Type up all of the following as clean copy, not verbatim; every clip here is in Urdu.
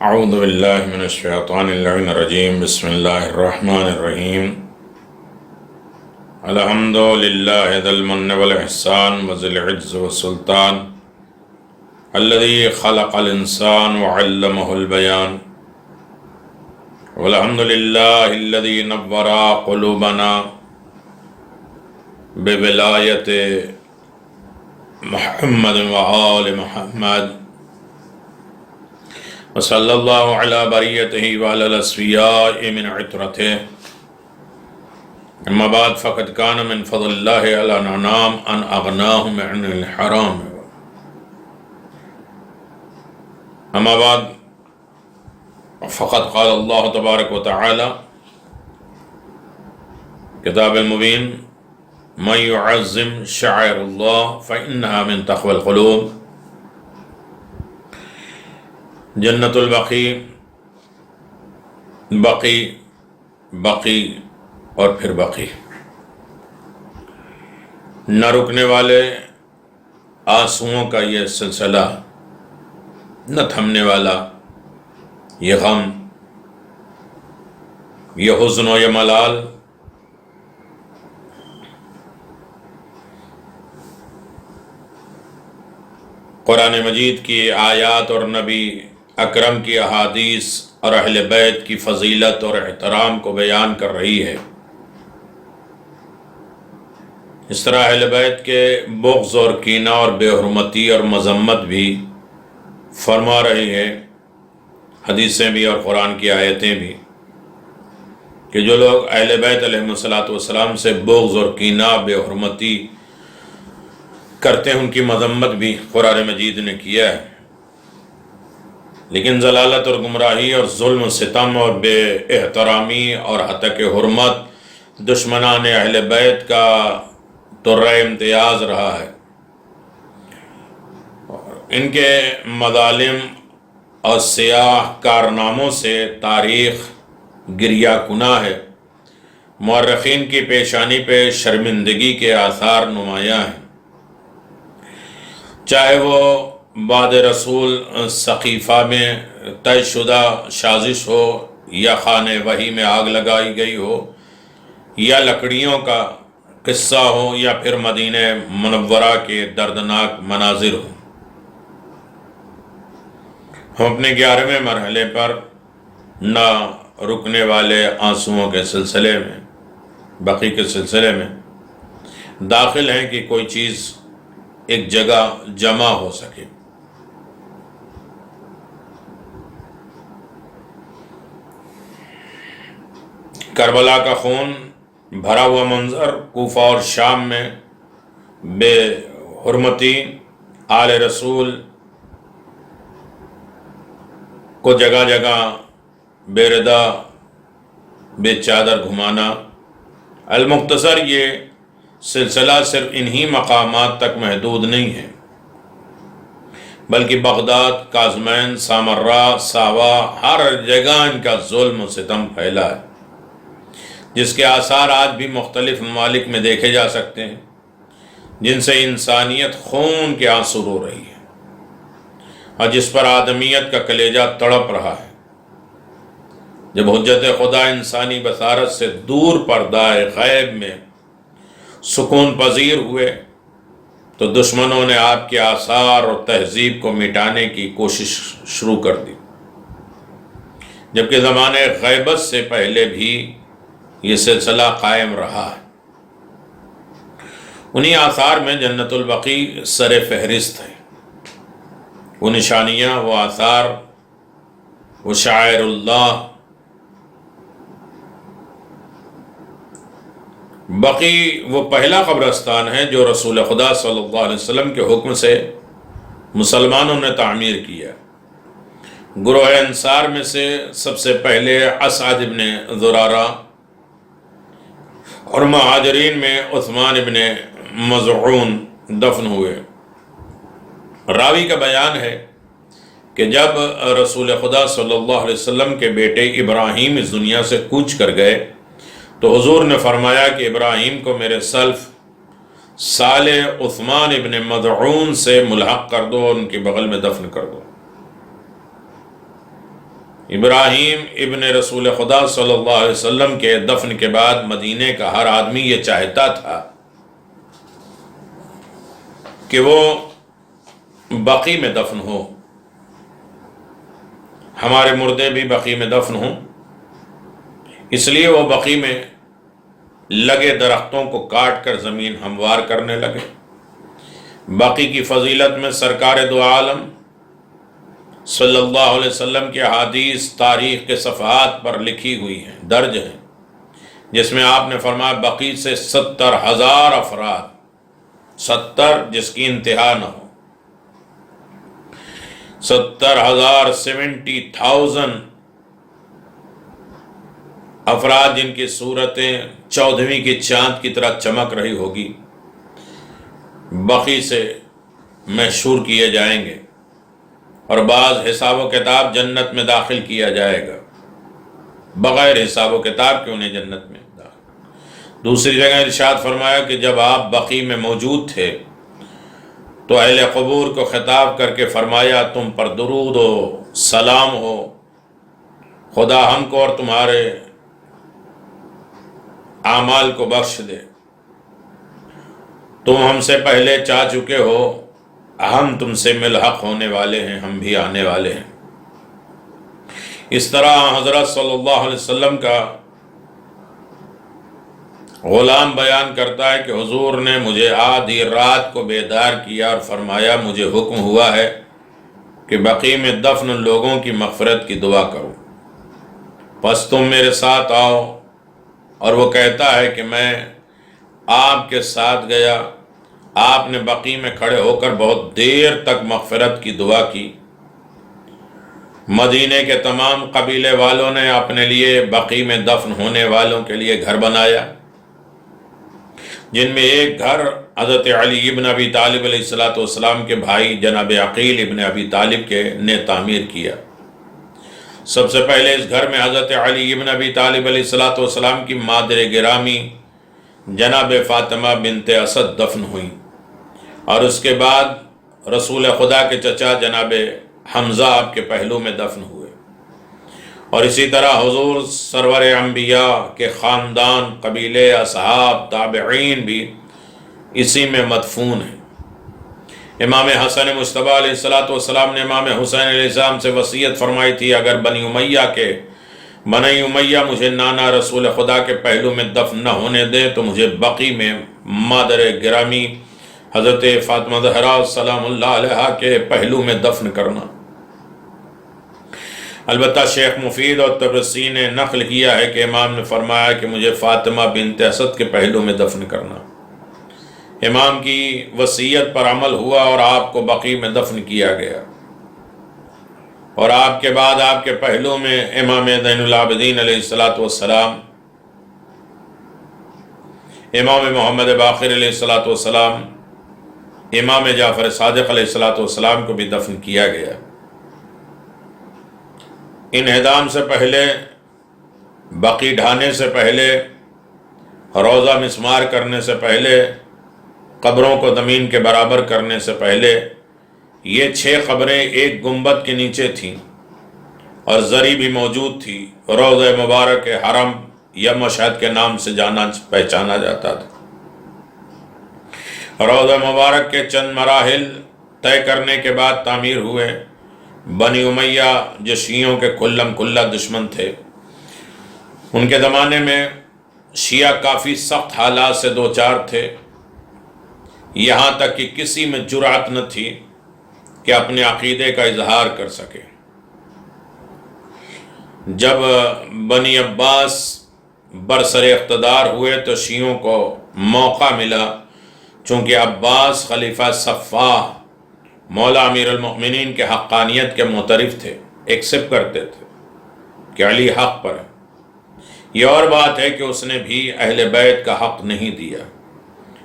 اعوذ باللہ من الشیطان اللعین الرجیم بسم اللہ الرحمن الرحیم الحمد للہ ذی المن والاحسان وذی العز والسلطان الذی خلق الانسان وعلمہ البیان والحمد للہ الذی نور قلوبنا بولایت محمد وآل محمد وصلی اللہ علی بریتہ وعلی الاسفیاء من عطرتہ اما بعد فقد کان من فضل اللہ علی الانام ان اغناہم عن الحرام اما بعد فقد قال اللہ تبارک و تعالی کتاب المبین من يعظم شعائر اللہ فإنها من تقوى القلوب جنت البقی بقی اور پھر بقی، نہ رکنے والے آنسوؤں کا یہ سلسلہ، نہ تھمنے والا یہ غم، یہ حزن و یہ ملال، قرآن مجید کی آیات اور نبی اکرم کی احادیث اور اہل بیت کی فضیلت اور احترام کو بیان کر رہی ہے۔ اس طرح اہل بیت کے بغض اور کینہ اور بے حرمتی اور مذمت بھی فرما رہی ہے، حدیثیں بھی اور قرآن کی آیتیں بھی، کہ جو لوگ اہل بیت علیہم الصلوۃ سے بغض اور کینہ بے حرمتی کرتے ہیں ان کی مذمت بھی قرآن مجید نے کیا ہے، لیکن ضلالت اور گمراہی اور ظلم و ستم اور بے احترامی اور ہتک حرمت دشمنان اہل بیت کا طرۂ امتیاز رہا ہے۔ ان کے مظالم اور سیاہ کارناموں سے تاریخ گریہ کناں ہے، مورخین کی پیشانی پہ شرمندگی کے آثار نمایاں ہیں، چاہے وہ بعد رسول سقیفہ میں طے شدہ سازش ہو، یا خانہ وحی میں آگ لگائی گئی ہو، یا لکڑیوں کا قصہ ہو، یا پھر مدینہ منورہ کے دردناک مناظر ہوں۔ ہم اپنے 11ویں مرحلے پر نہ رکنے والے آنسوؤں کے سلسلے میں، بقی کے سلسلے میں داخل ہیں کہ کوئی چیز ایک جگہ جمع ہو سکے۔ کربلا کا خون بھرا ہوا منظر، کوفہ اور شام میں بے حرمتی آل رسول کو جگہ جگہ بے ردا بے چادر گھمانا۔ المختصر یہ سلسلہ صرف انہی مقامات تک محدود نہیں ہے، بلکہ بغداد، کاظمین، سامرہ، ساوا، ہر جگہ ان کا ظلم و ستم پھیلا ہے، جس کے آثار آج بھی مختلف ممالک میں دیکھے جا سکتے ہیں، جن سے انسانیت خون کے آنسو رو رہی ہے، اور جس پر آدمیت کا کلیجہ تڑپ رہا ہے۔ جب حجت خدا انسانی بصارت سے دور پردہ غیب میں سکون پذیر ہوئے تو دشمنوں نے آپ کے آثار اور تہذیب کو مٹانے کی کوشش شروع کر دی، جبکہ زمانے غیبت سے پہلے بھی یہ سلسلہ قائم رہا ہے۔ انہی آثار میں جنت البقی سر فہرست ہے۔ وہ نشانیاں، وہ آثار، وہ شعائر اللہ۔ بقی وہ پہلا قبرستان ہے جو رسول خدا صلی اللہ علیہ وسلم کے حکم سے مسلمانوں نے تعمیر کیا۔ گروہ انصار میں سے سب سے پہلے اسعد ابن زرارہ اور مہاجرین میں عثمان ابن مظعون دفن ہوئے۔ راوی کا بیان ہے کہ جب رسول خدا صلی اللہ علیہ وسلم کے بیٹے ابراہیم اس دنیا سے کوچ کر گئے تو حضور نے فرمایا کہ ابراہیم کو میرے سلف صالح عثمان ابن مظعون سے ملحق کر دو اور ان کے بغل میں دفن کر دو۔ ابراہیم ابن رسول خدا صلی اللہ علیہ وسلم کے دفن کے بعد مدینے کا ہر آدمی یہ چاہتا تھا کہ وہ بقی میں دفن ہو، ہمارے مردے بھی بقی میں دفن ہوں۔ اس لیے وہ بقی میں لگے درختوں کو کاٹ کر زمین ہموار کرنے لگے۔ بقی کی فضیلت میں سرکار دو عالم صلی اللہ علیہ وسلم کی احادیث تاریخ کے صفحات پر لکھی ہوئی ہیں، درج ہیں، جس میں آپ نے فرمایا بقی سے 70,000 افراد، 70 جس کی انتہا نہ ہو، 70,000 70,000 افراد جن کی صورتیں 14ویں کی چاند کی طرح چمک رہی ہوگی، بقی سے محشور کیے جائیں گے، اور بعض حساب و کتاب جنت میں داخل کیا جائے گا، بغیر حساب و کتاب کے انہیں جنت میں داخل۔ دوسری جگہ ارشاد فرمایا کہ جب آپ بقی میں موجود تھے تو اہل قبور کو خطاب کر کے فرمایا تم پر درود و سلام ہو، خدا ہم کو اور تمہارے اعمال کو بخش دے، تم ہم سے پہلے چاہ چکے ہو، ہم تم سے ملحق ہونے والے ہیں، ہم بھی آنے والے ہیں۔ اس طرح حضرت صلی اللہ علیہ وسلم کا غلام بیان کرتا ہے کہ حضور نے مجھے آدھی رات کو بیدار کیا اور فرمایا مجھے حکم ہوا ہے کہ بقی میں دفن لوگوں کی مغفرت کی دعا کرو، پس تم میرے ساتھ آؤ۔ اور وہ کہتا ہے کہ میں آپ کے ساتھ گیا، آپ نے بقی میں کھڑے ہو کر بہت دیر تک مغفرت کی دعا کی۔ مدینے کے تمام قبیلے والوں نے اپنے لیے بقی میں دفن ہونے والوں کے لیے گھر بنایا، جن میں ایک گھر حضرت علی ابن ابی طالب علیہ السلام کے بھائی جناب عقیل ابن ابی طالب کے نے تعمیر کیا۔ سب سے پہلے اس گھر میں حضرت علی ابن ابی طالب علیہ السلام کی مادر گرامی جناب فاطمہ بنت اسد دفن ہوئی، اور اس کے بعد رسول خدا کے چچا جناب حمزہ آپ کے پہلو میں دفن ہوئے، اور اسی طرح حضور سرور انبیاء کے خاندان، قبیلے، اصحاب، تابعین بھی اسی میں مدفون ہیں۔ امام حسن مجتبیٰ علیہ السلام نے امام حسین علیہ السلام سے وصیت فرمائی تھی اگر بنی امیہ مجھے نانا رسول خدا کے پہلو میں دفن نہ ہونے دے تو مجھے بقی میں مادر گرامی حضرت فاطمہ زہرا سلام اللہ علیہا کے پہلو میں دفن کرنا۔ البتہ شیخ مفید اور طبرسی نے نقل کیا ہے کہ امام نے فرمایا کہ مجھے فاطمہ بنت اسد کے پہلو میں دفن کرنا۔ امام کی وصیت پر عمل ہوا اور آپ کو بقی میں دفن کیا گیا، اور آپ کے بعد آپ کے پہلو میں امام زین العابدین علیہ السلام، امام محمد باقر علیہ السلام، امام جعفر صادق علیہ السلام کو بھی دفن کیا گیا۔ انہدام سے پہلے، بقی ڈھانے سے پہلے، روضہ مسمار کرنے سے پہلے، قبروں کو زمین کے برابر کرنے سے پہلے، یہ 6 قبریں ایک گنبد کے نیچے تھیں اور زری بھی موجود تھی۔ روضہ مبارک حرم یا مشہد کے نام سے پہچانا جاتا تھا۔ روضہ مبارک کے چند مراحل طے کرنے کے بعد تعمیر ہوئے۔ بنی امیہ جو شیعوں کے کھلم کھلا دشمن تھے، ان کے زمانے میں شیعہ کافی سخت حالات سے دوچار تھے، یہاں تک کہ کسی میں جرأت نہ تھی کہ اپنے عقیدے کا اظہار کر سکے۔ جب بنی عباس برسر اقتدار ہوئے تو شیعوں کو موقع ملا، چونکہ عباس خلیفہ صفاح مولا امیر المؤمنین کے حقانیت کے معترف تھے، ایکسپٹ کرتے تھے کہ علی حق پر ہے۔ یہ اور بات ہے کہ اس نے بھی اہل بیت کا حق نہیں دیا،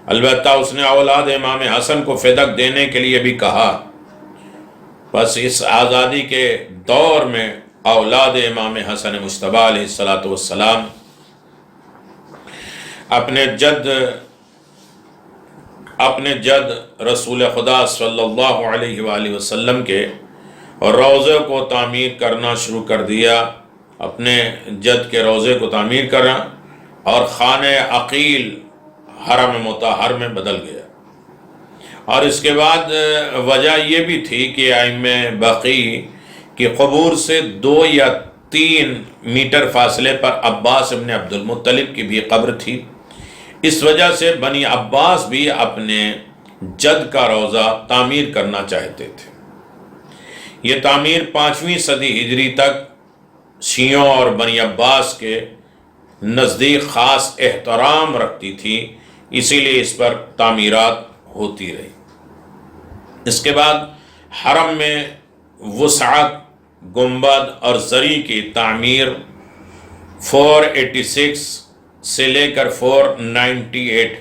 البتہ اس نے اولاد امام حسن کو فدق دینے کے لیے بھی کہا۔ بس اس آزادی کے دور میں اولاد امام حسن مجتبیٰ علیہ السلام اپنے جد رسول خدا صلی اللہ علیہ وآلہ وسلم کے اور روضے کو تعمیر کرنا شروع کر دیا، اپنے جد کے روضے کو تعمیر کرنا، اور خانہ عقیل حرم مطہر میں بدل گیا۔ اور اس کے بعد وجہ یہ بھی تھی کہ ائمہ بقی کی قبور سے 2 یا 3 میٹر فاصلے پر عباس ابن عبد المطلب کی بھی قبر تھی۔ اس وجہ سے بنی عباس بھی اپنے جد کا روضہ تعمیر کرنا چاہتے تھے۔ یہ تعمیر 5ویں صدی ہجری تک شیعوں اور بنی عباس کے نزدیک خاص احترام رکھتی تھی، اسی لیے اس پر تعمیرات ہوتی رہی۔ اس کے بعد حرم میں وسعت، گنبد اور زری کی تعمیر 486 سے لے کر 498،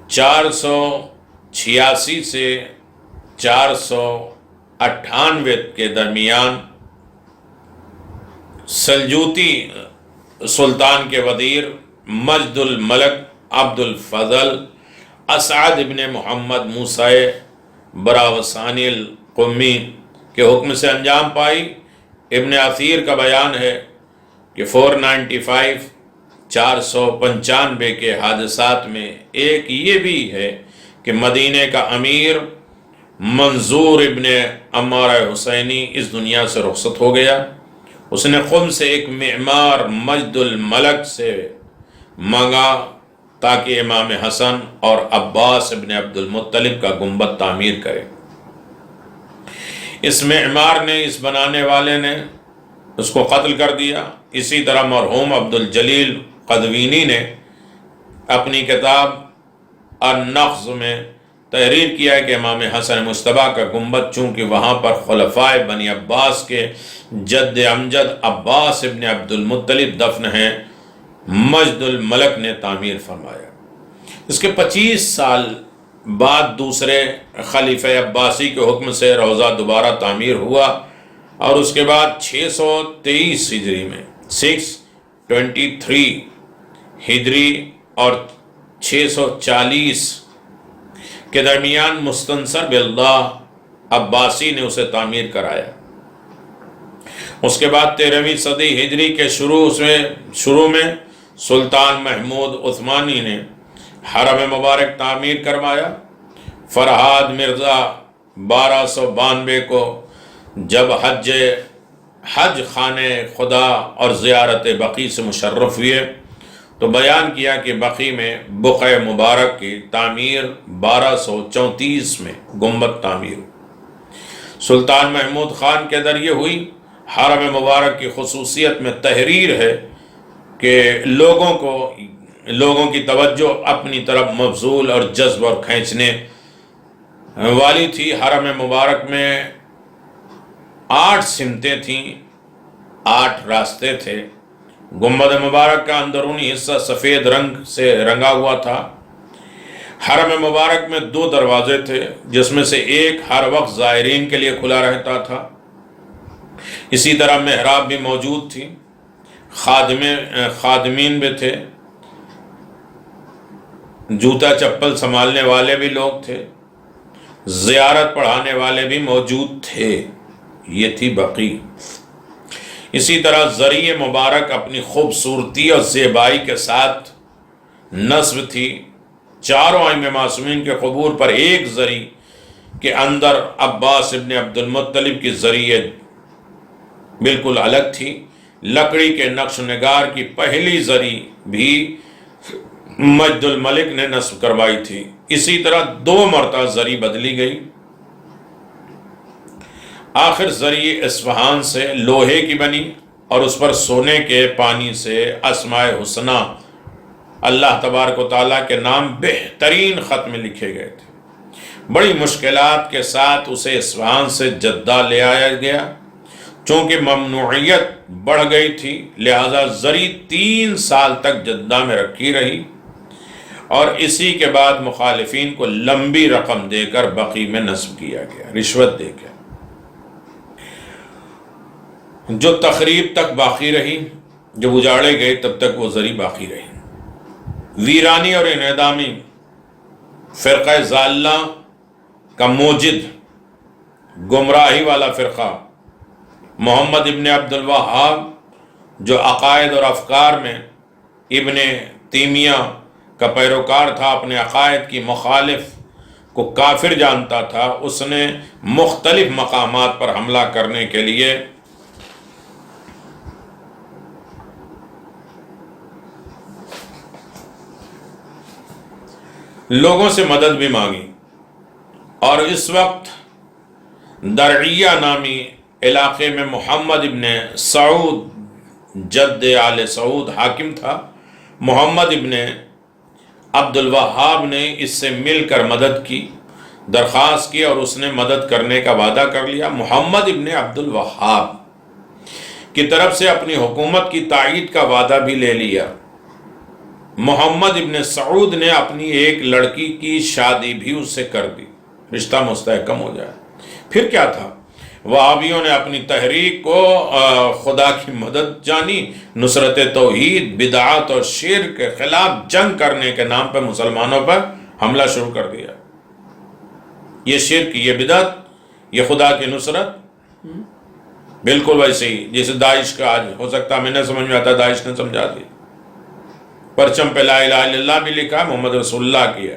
486 سے 498 کے درمیان سلجوقی سلطان کے وزیر مجد الملک عبد الفضل اسعد ابن محمد موسیٰ براوسانی القمی کے حکم سے انجام پائی۔ ابن اثیر کا بیان ہے کہ 495 کے حادثات میں ایک یہ بھی ہے کہ مدینہ کا امیر منظور ابن عمار حسینی اس دنیا سے رخصت ہو گیا۔ اس نے قم سے ایک معمار مجد الملک سے مانگا تاکہ امام حسن اور عباس ابن عبد المطلب کا گنبد تعمیر کرے۔ اس معمار نے، اس بنانے والے نے اس کو قتل کر دیا۔ اسی طرح مرحوم عبد الجلیل قدوینی نے اپنی کتاب النقض میں تحریر کیا ہے کہ امام حسن مصطفیٰ کا گنبد چونکہ وہاں پر خلفائے بنی عباس کے جد امجد عباس ابن عبد المطلب دفن ہیں، مجد الملک نے تعمیر فرمایا۔ اس کے 25 سال بعد دوسرے خلیفہ عباسی کے حکم سے روضہ دوبارہ تعمیر ہوا، اور اس کے بعد 623 ہجری میں 623 ہجری اور 640 کے درمیان مستنصر باللہ عباسی نے اسے تعمیر کرایا۔ اس کے بعد 13ویں صدی ہجری کے شروع میں سلطان محمود عثمانی نے حرم مبارک تعمیر کروایا۔ فرہاد مرزا 1292 کو جب حج خانہ خدا اور زیارت بقی سے مشرف ہوئے تو بیان کیا کہ بقی میں بقعہ مبارک کی تعمیر 1234 میں گنبد تعمیر سلطان محمود خان کے ذریعے ہوئی۔ حرم مبارک کی خصوصیت میں تحریر ہے کہ لوگوں کی توجہ اپنی طرف مبذول اور جذب اور کھینچنے والی تھی۔ حرم مبارک میں 8 سمتیں تھیں، 8 راستے تھے۔ گنبد مبارک کا اندرونی حصہ سفید رنگ سے رنگا ہوا تھا۔ حرم مبارک میں 2 دروازے تھے، جس میں سے ایک ہر وقت زائرین کے لیے کھلا رہتا تھا۔ اسی طرح محراب بھی موجود تھی، خادمین بھی تھے، جوتا چپل سنبھالنے والے بھی لوگ تھے، زیارت پڑھانے والے بھی موجود تھے۔ یہ تھی بقی۔ اسی طرح زری مبارک اپنی خوبصورتی اور زیبائی کے ساتھ نصب تھی۔ چاروں ائمہ معصومین کے قبور پر ایک زری کے اندر عباس ابن عبد المطلب کی زری بالکل الگ تھی۔ لکڑی کے نقش نگار کی پہلی زری بھی مجد الملک نے نصب کروائی تھی۔ اسی طرح 2 مرتبہ زری بدلی گئی۔ آخر زری اصفہان سے لوہے کی بنی اور اس پر سونے کے پانی سے اسماء حسنہ، اللہ تبارک و تعالیٰ کے نام بہترین خط میں لکھے گئے تھے۔ بڑی مشکلات کے ساتھ اسے اصفہان سے جدہ لے آیا گیا۔ چونکہ ممنوعیت بڑھ گئی تھی لہذا زری 3 سال تک جدہ میں رکھی رہی، اور اسی کے بعد مخالفین کو لمبی رقم دے کر بقی میں نصب کیا گیا، رشوت دے کے، جو تخریب تک باقی رہی۔ جب اجاڑے گئے تب تک وہ زری باقی رہی۔ ویرانی اور انہدامی فرقہ ضالہ کا موجد گمراہی والا فرقہ محمد ابن عبد الوہاب جو عقائد اور افکار میں ابن تیمیہ کا پیروکار تھا، اپنے عقائد کی مخالف کو کافر جانتا تھا، اس نے مختلف مقامات پر حملہ کرنے کے لیے لوگوں سے مدد بھی مانگی، اور اس وقت درعیہ نامی علاقے میں محمد ابن سعود جد آل سعود حاکم تھا۔ محمد ابن عبد الوہاب نے اس سے مل کر مدد کی، درخواست کی، اور اس نے مدد کرنے کا وعدہ کر لیا۔ محمد ابن عبد الوہاب کی طرف سے اپنی حکومت کی تائید کا وعدہ بھی لے لیا۔ محمد ابن سعود نے اپنی ایک لڑکی کی شادی بھی اس سے کر دی، رشتہ مستحکم ہو جائے۔ پھر کیا تھا؟ وہابیوں نے اپنی تحریک کو خدا کی مدد جانی، نصرت توحید، بدعات اور شرک کے خلاف جنگ کرنے کے نام پر مسلمانوں پر حملہ شروع کر دیا۔ یہ شرک، یہ بدعت، یہ خدا کی نصرت، بالکل ویسے ہی جیسے داعش کا آج ہو سکتا میں نے سمجھ میں آتا، داعش نے سمجھا دی، پرچم پہ لا الہ الا اللہ بھی لکھا، محمد رسول اللہ کیا،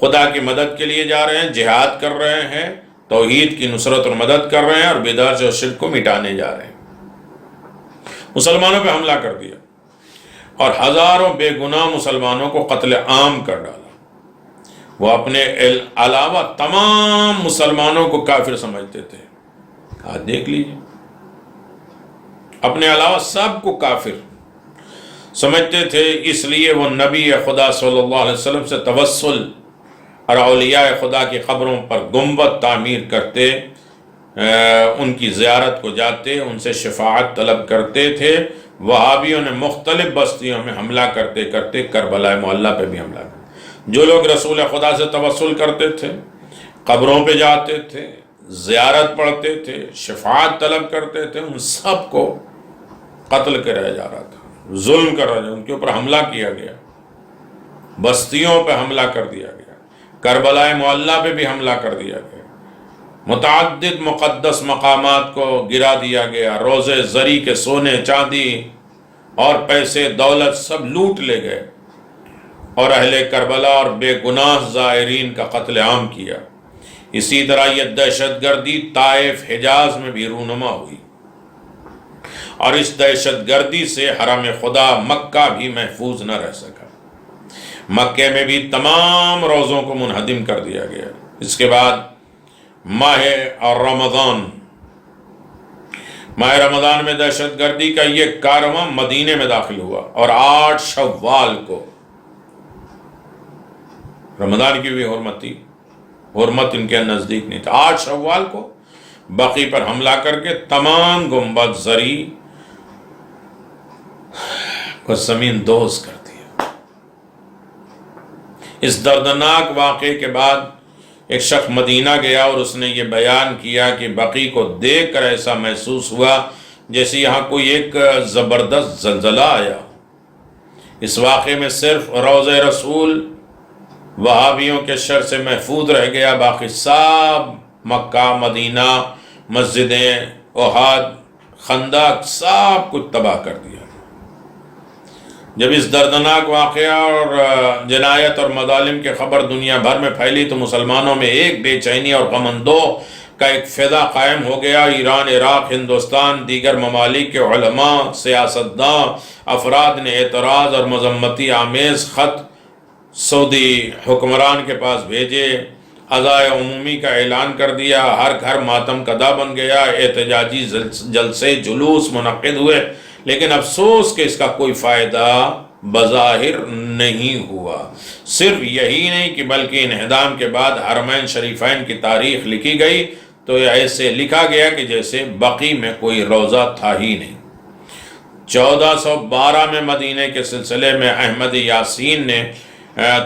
خدا کی مدد کے لیے جا رہے ہیں، جہاد کر رہے ہیں، توحید کی نصرت اور مدد کر رہے ہیں، اور بدعت اور شرک کو مٹانے جا رہے ہیں۔ مسلمانوں پہ حملہ کر دیا اور ہزاروں بے گناہ مسلمانوں کو قتل عام کر ڈالا۔ وہ اپنے علاوہ تمام مسلمانوں کو کافر سمجھتے تھے۔ آج دیکھ لیجیے، اپنے علاوہ سب کو کافر سمجھتے تھے، اس لیے وہ نبی خدا صلی اللہ علیہ وسلم سے توسل اور اولیاء خدا کی قبروں پر گنبد تعمیر کرتے، ان کی زیارت کو جاتے، ان سے شفاعت طلب کرتے تھے۔ وہابیوں نے مختلف بستیوں میں حملہ کرتے کرتے کربلا معلیٰ پہ بھی حملہ کیا۔ جو لوگ رسول خدا سے توسل کرتے تھے، قبروں پہ جاتے تھے، زیارت پڑھتے تھے، شفاعت طلب کرتے تھے، ان سب کو قتل کرایا جا رہا تھا، ظلم کر رہا تھا، ان کے اوپر حملہ کیا گیا، بستیوں پہ حملہ کر دیا گیا، کربلا معلیٰ پہ بھی حملہ کر دیا گیا، متعدد مقدس مقامات کو گرا دیا گیا، روزے زری کے سونے چاندی اور پیسے دولت سب لوٹ لے گئے، اور اہل کربلا اور بے گناہ زائرین کا قتل عام کیا۔ اسی طرح یہ دہشت گردی طائف حجاز میں بھی رونما ہوئی، اور اس دہشت گردی سے حرم خدا مکہ بھی محفوظ نہ رہ سکا۔ مکہ میں بھی تمام روزوں کو منہدم کر دیا گیا۔ اس کے بعد ماہ رمضان میں دہشت گردی کا یہ کارواں مدینے میں داخل ہوا، اور 8 شوال کو، رمضان کی بھی حرمت تھی، حرمت ان کے نزدیک نہیں تھا، 8 شوال کو بقی پر حملہ کر کے تمام گنبد زری کو زمین دوز کر دیا۔ اس دردناک واقعے کے بعد ایک شخص مدینہ گیا اور اس نے یہ بیان کیا کہ بقی کو دیکھ کر ایسا محسوس ہوا جیسے یہاں کوئی ایک زبردست زلزلہ آیا۔ اس واقعے میں صرف روضہ رسول وہابیوں کے شر سے محفوظ رہ گیا، باقی سب مکہ، مدینہ، مسجدیں، احد، خندق سب کچھ تباہ کر دیا۔ جب اس دردناک واقعہ اور جنایت اور مظالم کی خبر دنیا بھر میں پھیلی تو مسلمانوں میں ایک بے چینی اور غم اندوہ کا ایک فضا قائم ہو گیا۔ ایران، عراق، ہندوستان، دیگر ممالک کے علماء، سیاستداں، افراد نے اعتراض اور مذمتی آمیز خط سعودی حکمران کے پاس بھیجے، عزائے عمومی کا اعلان کر دیا، ہر گھر ماتم کدا بن گیا، احتجاجی جلسے جلوس منعقد ہوئے، لیکن افسوس کہ اس کا کوئی فائدہ بظاہر نہیں ہوا۔ صرف یہی نہیں کہ بلکہ انہدام کے بعد حرمین شریفین کی تاریخ لکھی گئی تو ایسے لکھا گیا کہ جیسے بقی میں کوئی روضہ تھا ہی نہیں۔ 1412 میں مدینہ کے سلسلے میں احمد یاسین نے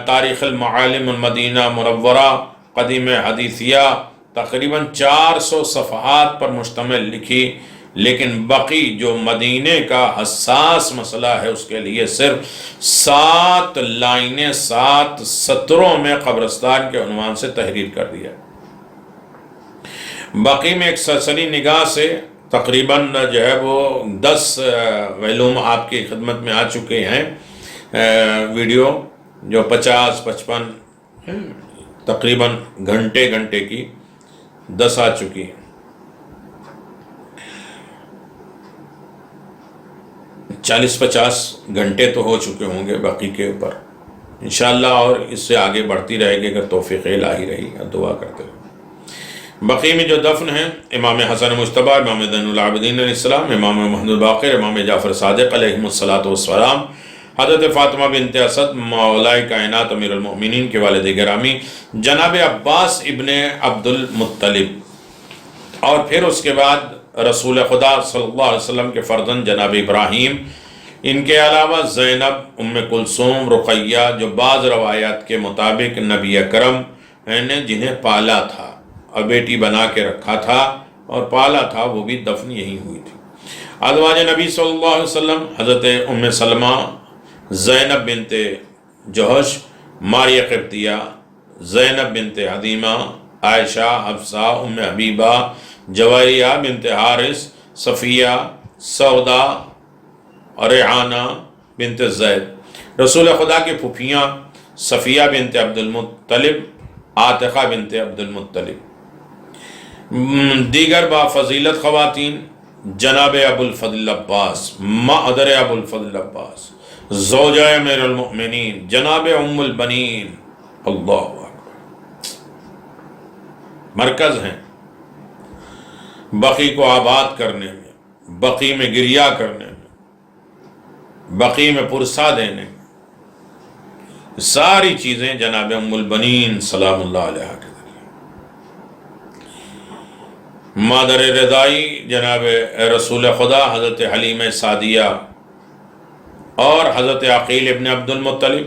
تاریخ المعالم المدینہ منورہ قدیم حدیثیہ تقریباً 400 صفحات پر مشتمل لکھی، لیکن بقی جو مدینے کا حساس مسئلہ ہے اس کے لیے صرف 7 لائنیں 7 سطروں میں قبرستان کے عنوان سے تحریر کر دیا۔ باقی میں ایک سرسری نگاہ سے تقریباً جو ہے وہ 10 ویلوم آپ کی خدمت میں آ چکے ہیں، ویڈیو جو 50-55 تقریباً گھنٹے کی 10 آ چکی ہیں۔ 40-50 گھنٹے تو ہو چکے ہوں گے باقی کے اوپر انشاءاللہ، اور اس سے آگے بڑھتی رہے گی اگر توفیق الہی رہی، دعا کرتے رہے۔ بقی میں جو دفن ہیں امام حسن مجتبی، امام زین العابدین علیہ السلام، امام محمد باقر، امام جعفر صادق علیہ السلام، حضرت فاطمہ بنت اسد مولا کائنات امیر المؤمنین کے والد گرامی جناب عباس ابن عبد المطلب، اور پھر اس کے بعد رسول خدا صلی اللہ علیہ وسلم کے فرزند جناب ابراہیم، ان کے علاوہ زینب، ام کلثوم، رقیہ، جو بعض روایات کے مطابق نبی اکرم نے جنہیں پالا تھا اور بیٹی بنا کے رکھا تھا اور پالا تھا، وہ بھی دفن یہی ہوئی تھی۔ ازواج نبی صلی اللہ علیہ وسلم حضرت ام سلمہ، زینب بنت جوہش، ماریہ قبطیہ، زینب بنت حدیمہ، عائشہ، حفصہ، ام حبیبہ، جویریہ بنت حارث، صفیہ، سودا اور ریحانہ بنت زید، رسول خدا کی پھوپھیاں صفیہ بنت عبد المطلب، عاتقہ بنت عبد المطلب۔ دیگر با فضیلت خواتین جناب ابو الفضل عباس، مادر ابو الفضل عباس، زوجہ امیر المؤمنین جناب ام البنین، اللہ اکبر، مرکز ہیں بقی کو آباد کرنے میں، بقی میں گریہ کرنے میں، بقی میں پرسا دینے میں، ساری چیزیں جناب ام البنین سلام اللہ علیہ کے ذریعے۔ مادر رضائی جناب رسول خدا حضرت حلیمہ سعدیہ، اور حضرت عقیل ابن عبد المطلب،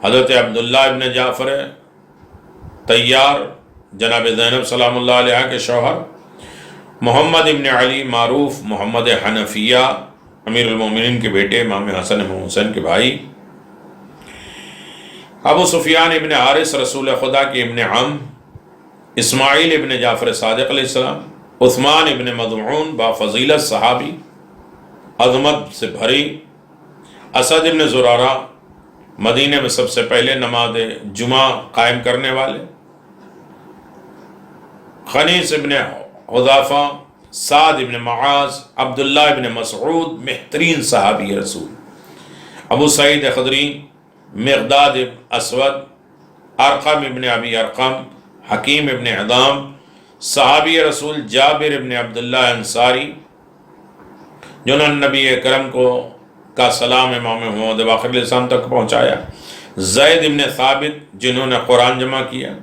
حضرت عبداللہ ابن جعفر طیار جناب زینب سلام اللہ علیہ کے شوہر، محمد ابن علی معروف محمد حنفیہ امیر المومنین کے بیٹے، امام حسن امام حسین کے بھائی، ابو سفیان ابن حارث رسول خدا کے ابن عم، اسماعیل ابن جعفر صادق علیہ السلام، عثمان ابن مظعون با فضیلت صحابی، عظمت سے بھری، اسد ابن زرارہ مدینہ میں سب سے پہلے نماز جمعہ قائم کرنے والے، خنیس ابن حذافہ، سعد ابن معاذ، عبداللہ ابن مسعود بہترین صحابی رسول، ابو سعید خدری، مقداد ابن اسود، ارقم ابن ابی ارقم، حکیم ابن عدام، صحابی رسول جابر ابن عبداللہ انصاری، جنہوں نے نبی اکرم کا سلام امام محمد باقر علیہ السلام تک پہنچایا، زید ابن ثابت جنہوں نے قرآن جمع کیا،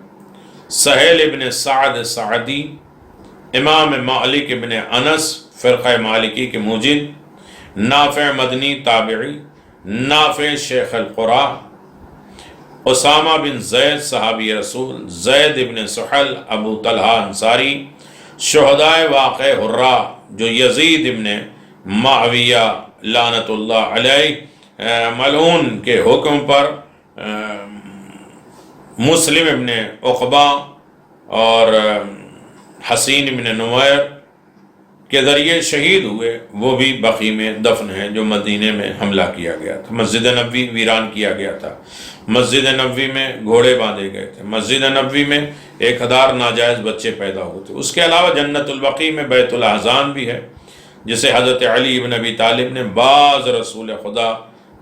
سہیل ابن سعد سعدی، امام مالک ابن انس فرقہ مالکی کے موجد، نافع مدنی تابعی، نافع شیخ القرآ، اسامہ بن زید صحابی رسول، زید ابن سحل ابو طلحہ انصاری، شہدائے واقع حرہ جو یزید ابن معاویہ لعنت اللہ علیہ ملعون کے حکم پر مسلم ابن عقبہ اور حسین ابن نمیر کے ذریعے شہید ہوئے، وہ بھی بقی میں دفن ہیں، جو مدینے میں حملہ کیا گیا تھا، مسجد نبوی ویران کیا گیا تھا، مسجد نبوی میں گھوڑے باندھے گئے تھے، مسجد نبوی میں 1000 ناجائز بچے پیدا ہوتے۔ اس کے علاوہ جنت البقیع میں بیت الاحزان بھی ہے، جسے حضرت علی بن ابی طالب نے بعد رسول خدا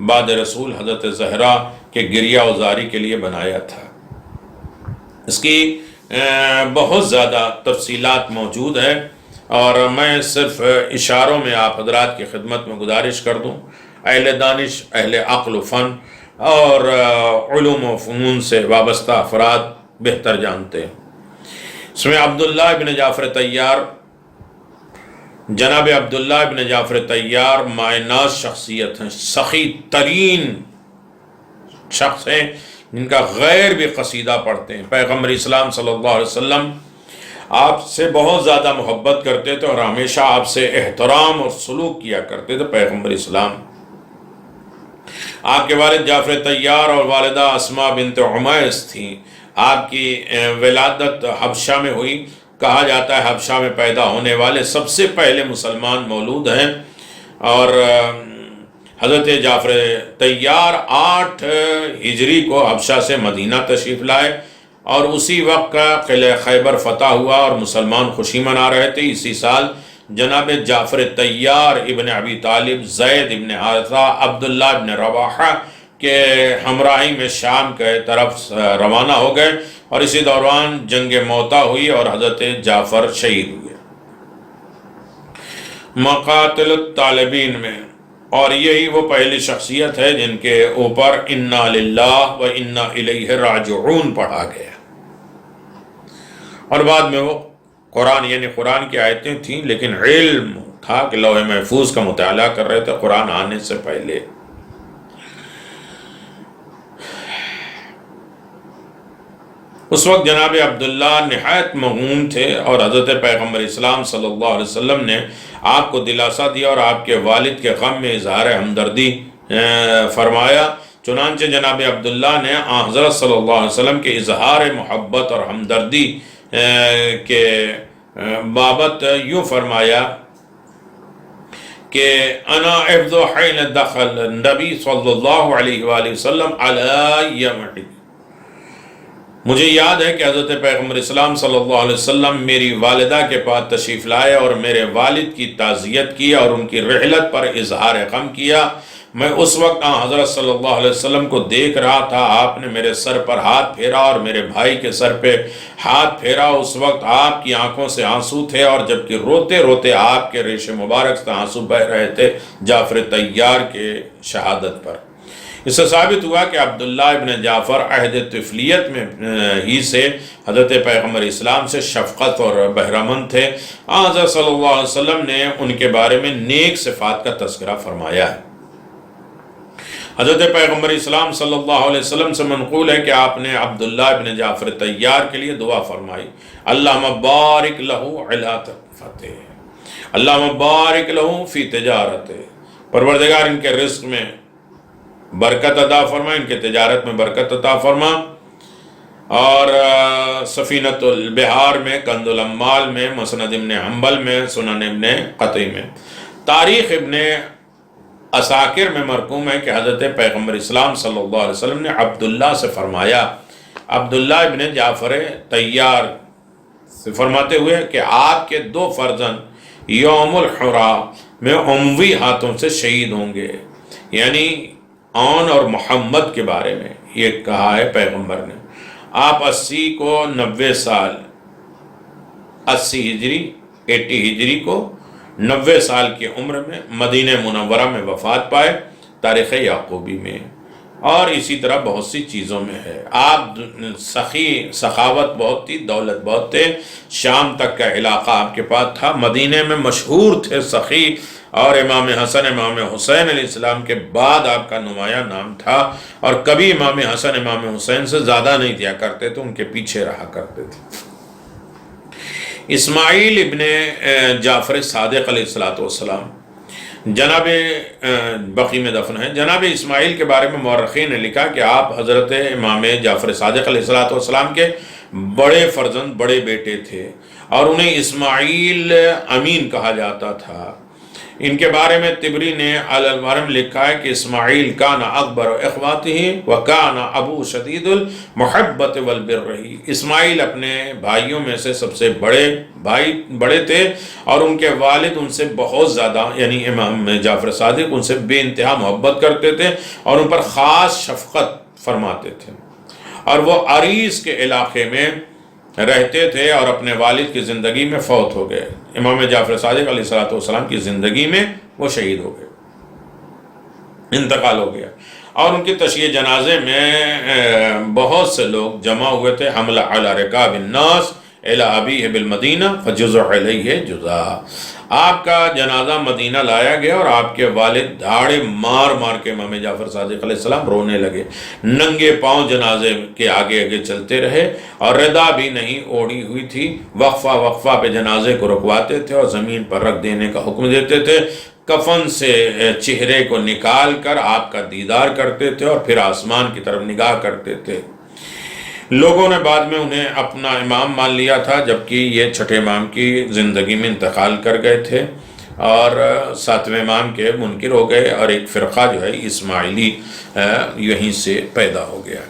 بعد رسول حضرت زہرا کے گریہ وزاری کے لیے بنایا تھا۔ اس کی بہت زیادہ تفصیلات موجود ہے، اور میں صرف اشاروں میں آپ حضرات کی خدمت میں گزارش کر دوں، اہل دانش، اہل عقل و فن اور علوم و فنون سے وابستہ افراد بہتر جانتے ہیں۔ اس میں عبداللہ ابن جعفر طیار، جناب عبداللہ ابن جعفر طیار مائناز شخصیت ہیں، سخی ترین شخص ہیں، جن کا غیر بھی قصیدہ پڑھتے ہیں۔ پیغمبر اسلام صلی اللہ علیہ وسلم آپ سے بہت زیادہ محبت کرتے تھے اور ہمیشہ آپ سے احترام اور سلوک کیا کرتے تھے پیغمبر اسلام۔ آپ کے والد جعفر طیار اور والدہ اسماء بنت عمیس تھیں۔ آپ کی ولادت حبشہ میں ہوئی، کہا جاتا ہے حبشہ میں پیدا ہونے والے سب سے پہلے مسلمان مولود ہیں، اور حضرت جعفر طیار 8 ہجری کو حبشہ سے مدینہ تشریف لائے، اور اسی وقت کا قلعہ خیبر فتح ہوا اور مسلمان خوشی منا رہے تھے۔ اسی سال جناب جعفر طیار ابن ابی طالب، زید ابن حارثہ، عبداللہ ابن رواحہ کے ہمراہی میں شام کے طرف روانہ ہو گئے، اور اسی دوران جنگ موتا ہوئی اور حضرت جعفر شہید ہوئے مقاتل الطالبین میں۔ اور یہی وہ پہلی شخصیت ہے جن کے اوپر انا للہ و انا الیہ راجعون پڑھا گیا، اور بعد میں وہ قرآن، یعنی قرآن کی آیتیں تھیں لیکن علم تھا کہ لوح محفوظ کا مطالعہ کر رہے تھے قرآن آنے سے پہلے۔ اس وقت جناب عبداللہ نہایت مغموم تھے، اور حضرت پیغمبر اسلام صلی اللہ علیہ وسلم نے آپ کو دلاسا دیا اور آپ کے والد کے غم میں اظہار ہمدردی فرمایا۔ چنانچہ جناب عبداللہ نے حضرت صلی اللہ علیہ وسلم کے اظہار محبت اور ہمدردی کے بابت یوں فرمایا کہ انا افض حین دخل نبی صلی اللہ علیہ وآلہ وسلم علی یمحی، مجھے یاد ہے کہ حضرت پیغمبر اسلام صلی اللہ علیہ وسلم میری والدہ کے پاس تشریف لائے اور میرے والد کی تعزیت کی اور ان کی رحلت پر اظہار غم کیا۔ میں اس وقت حضرت صلی اللہ علیہ وسلم کو دیکھ رہا تھا، آپ نے میرے سر پر ہاتھ پھیرا اور میرے بھائی کے سر پہ ہاتھ پھیرا۔ اس وقت آپ کی آنکھوں سے آنسو تھے، اور جبکہ روتے روتے آپ کے ریش مبارک سے آنسو بہہ رہے تھے جعفر طیار کے شہادت پر۔ اس سے ثابت ہوا کہ عبداللہ ابن جعفر عہد طفلیت میں ہی سے حضرت پیغمبر اسلام سے شفقت اور بہرمند تھے۔ حضرت صلی اللہ علیہ وسلم نے ان کے بارے میں نیک صفات کا تذکرہ فرمایا ہے۔ حضرت پیغمبر اسلام صلی اللہ علیہ وسلم سے منقول ہے کہ آپ نے عبداللہ ابن جعفر طیار کے لیے دعا فرمائی، اللہم بارک لہو علی فتح، اللہم بارک لہو فی تجارت، پروردگار ان کے رزق میں برکت عطا فرما، ان کے تجارت میں برکت عطا فرما، اور سفینۃ البحار میں، کنز الاموال میں، مسند ابن حنبل میں، سنن ابن قطعی میں۔ تاریخ ابن اساکر میں مرقوم ہے کہ حضرت پیغمبر اسلام صلی اللہ علیہ وسلم نے عبداللہ سے فرمایا، عبداللہ ابن جعفر طیار سے فرماتے ہوئے کہ آپ کے 2 فرزند یوم الحرا میں اموی ہاتھوں سے شہید ہوں گے، یعنی آن اور محمد کے بارے میں یہ کہا ہے پیغمبر نے۔ آپ 80 کو 90 سال، 80 ہجری کو 90 سال کی عمر میں مدینہ منورہ میں وفات پائے، تاریخ یعقوبی میں، اور اسی طرح بہت سی چیزوں میں ہے۔ آپ سخاوت بہت تھی، دولت بہت تھے، شام تک کا علاقہ آپ کے پاس تھا، مدینہ میں مشہور تھے سخی، اور امام حسن امام حسین علیہ السلام کے بعد آپ کا نمایاں نام تھا، اور کبھی امام حسن امام حسین سے زیادہ نہیں دیا کرتے تھے، ان کے پیچھے رہا کرتے تھے۔ اسماعیل ابن جعفر صادق علیہ السلام جناب بقی میں دفن ہیں۔ جناب اسماعیل کے بارے میں مورخین نے لکھا کہ آپ حضرت امام جعفر صادق علیہ السلام کے بڑے فرزند، بڑے بیٹے تھے، اور انہیں اسماعیل امین کہا جاتا تھا۔ ان کے بارے میں طبری نے الالمعارم لکھا ہے کہ اسماعیل کان اکبر اخواتہ وکان ابو شدید المحبت والبر، اسماعیل اپنے بھائیوں میں سے سب سے بڑے تھے، اور ان کے والد ان سے بہت زیادہ، یعنی امام جعفر صادق ان سے بے انتہا محبت کرتے تھے اور ان پر خاص شفقت فرماتے تھے، اور وہ عریس کے علاقے میں رہتے تھے اور اپنے والد کی زندگی میں فوت ہو گئے۔ امام جعفر صادق علیہ السلام کی زندگی میں وہ شہید ہو گئے، انتقال ہو گیا، اور ان کی تشییع جنازے میں بہت سے لوگ جمع ہوئے تھے۔ حملہ علی رکاب الناس الی ابیہ بالمدینہ فجزع علیہ جزا، آپ کا جنازہ مدینہ لایا گیا اور آپ کے والد دھاڑے مار مار کے امام جعفر صادق علیہ السلام رونے لگے، ننگے پاؤں جنازے کے آگے آگے چلتے رہے، اور ردا بھی نہیں اوڑھی ہوئی تھی، وقفہ وقفہ پہ جنازے کو رکواتے تھے اور زمین پر رکھ دینے کا حکم دیتے تھے، کفن سے چہرے کو نکال کر آپ کا دیدار کرتے تھے اور پھر آسمان کی طرف نگاہ کرتے تھے۔ لوگوں نے بعد میں انہیں اپنا امام مان لیا تھا، جبکہ یہ چھٹے امام کی زندگی میں انتقال کر گئے تھے اور ساتویں امام کے منکر ہو گئے، اور ایک فرقہ جو ہے اسماعیلی یہیں سے پیدا ہو گیا۔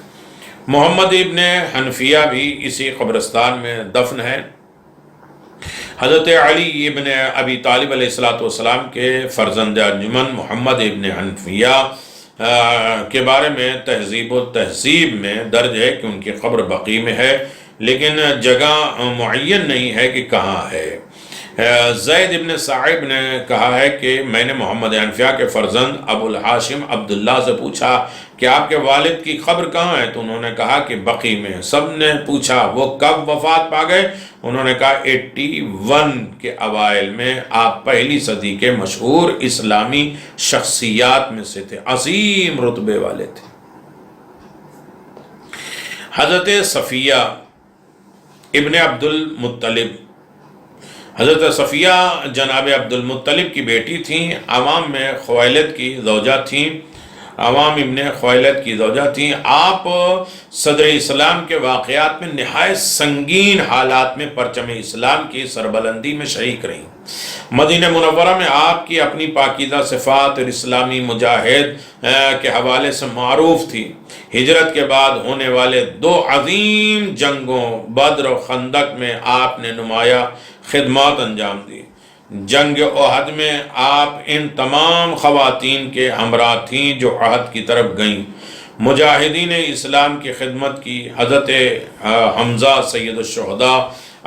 محمد ابن حنفیہ بھی اسی قبرستان میں دفن ہے۔ حضرت علی ابن ابی طالب علیہ السلام کے فرزند انجمن محمد ابن حنفیہ کے بارے میں تہذیب و تہذیب میں درج ہے کہ ان کی قبر بقیع میں ہے، لیکن جگہ معین نہیں ہے کہ کہاں ہے۔ زید ابن صاحب نے کہا ہے کہ میں نے محمد حنفیہ کے فرزند ابو الحاشم عبداللہ سے پوچھا کہ آپ کے والد کی قبر کہاں ہے، تو انہوں نے کہا کہ بقیع میں۔ سب نے پوچھا وہ کب وفات پا گئے، انہوں نے کہا 81 کے اوائل میں۔ آپ پہلی صدی کے مشہور اسلامی شخصیات میں سے تھے، عظیم رتبے والے تھے۔ حضرت صفیہ ابن عبد المطلب، حضرت صفیہ جناب عبد المطلب کی بیٹی تھیں، عوام میں خویلد کی زوجہ تھیں، عوام ابن خویلد کی زوجہ تھیں۔ آپ صدر اسلام کے واقعات میں نہایت سنگین حالات میں پرچم اسلام کی سربلندی میں شریک رہیں۔ مدینہ منورہ میں آپ کی اپنی پاکیزہ صفات اور اسلامی مجاہد کے حوالے سے معروف تھی۔ ہجرت کے بعد ہونے والے 2 عظیم جنگوں بدر و خندق میں آپ نے نمایاں خدمات انجام دی۔ جنگ احد میں آپ ان تمام خواتین کے ہمراہ تھیں جو احد کی طرف گئیں، مجاہدین اسلام کی خدمت کی۔ حضرت حمزہ سید الشہداء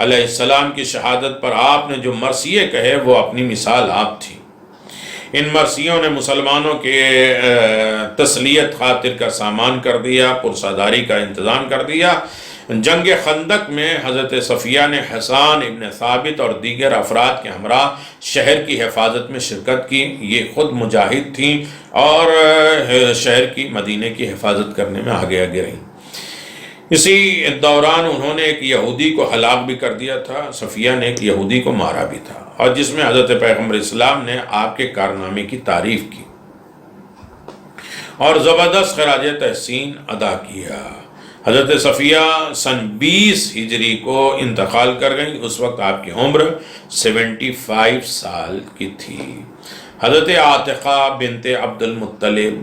علیہ السلام کی شہادت پر آپ نے جو مرثیے کہے وہ اپنی مثال آپ تھی۔ ان مرثیوں نے مسلمانوں کے تسلیت خاطر کا سامان کر دیا، پرساداری کا انتظام کر دیا۔ جنگ خندق میں حضرت صفیہ نے حسان ابن ثابت اور دیگر افراد کے ہمراہ شہر کی حفاظت میں شرکت کی۔ یہ خود مجاہد تھیں اور شہر کی مدینے کی حفاظت کرنے میں آگے رہیں۔ اسی دوران انہوں نے ایک یہودی کو ہلاک بھی کر دیا تھا، صفیہ نے ایک یہودی کو مارا بھی تھا، اور جس میں حضرت پیغمبر اسلام نے آپ کے کارنامے کی تعریف کی اور زبردست خراج تحسین ادا کیا۔ حضرت صفیہ سن 20 ہجری کو انتقال کر گئیں، اس وقت آپ کی عمر 75 سال کی تھی۔ حضرت عاتقہ بنت عبد المطلب،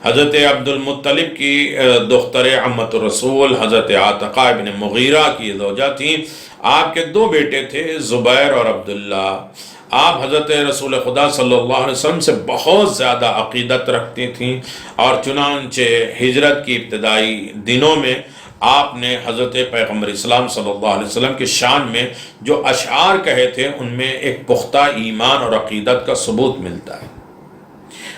حضرت عبد المطلب کی دختر عمت الرسول حضرت عاتقہ ابن مغیرہ کی زوجہ تھیں۔ آپ کے 2 بیٹے تھے، زبیر اور عبداللہ۔ آپ حضرت رسول خدا صلی اللہ علیہ وسلم سے بہت زیادہ عقیدت رکھتی تھیں، اور چنانچہ ہجرت کی ابتدائی دنوں میں آپ نے حضرت پیغمبر اسلام صلی اللہ علیہ وسلم کے شان میں جو اشعار کہے تھے ان میں ایک پختہ ایمان اور عقیدت کا ثبوت ملتا ہے۔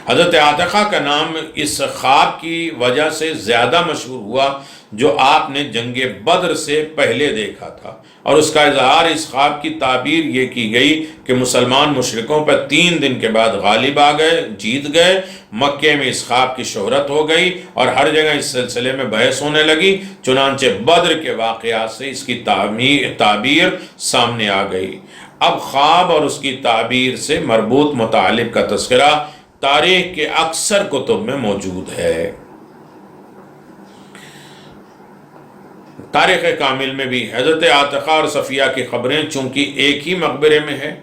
حضرت عاتقہ کا نام اس خواب کی وجہ سے زیادہ مشہور ہوا جو آپ نے جنگ بدر سے پہلے دیکھا تھا، اور اس کا اظہار اس خواب کی تعبیر یہ کی گئی کہ مسلمان مشرکوں پر 3 دن کے بعد غالب آ گئے، جیت گئے۔ مکے میں اس خواب کی شہرت ہو گئی اور ہر جگہ اس سلسلے میں بحث ہونے لگی، چنانچہ بدر کے واقعات سے اس کی تعبیر سامنے آ گئی۔ اب خواب اور اس کی تعبیر سے مربوط متعلق کا تذکرہ تاریخ کے اکثر کتب میں موجود ہے۔ تاریخ کامل میں بھی حضرت عاتقہ اور صفیہ کی خبریں چونکہ ایک ہی مقبرے میں ہے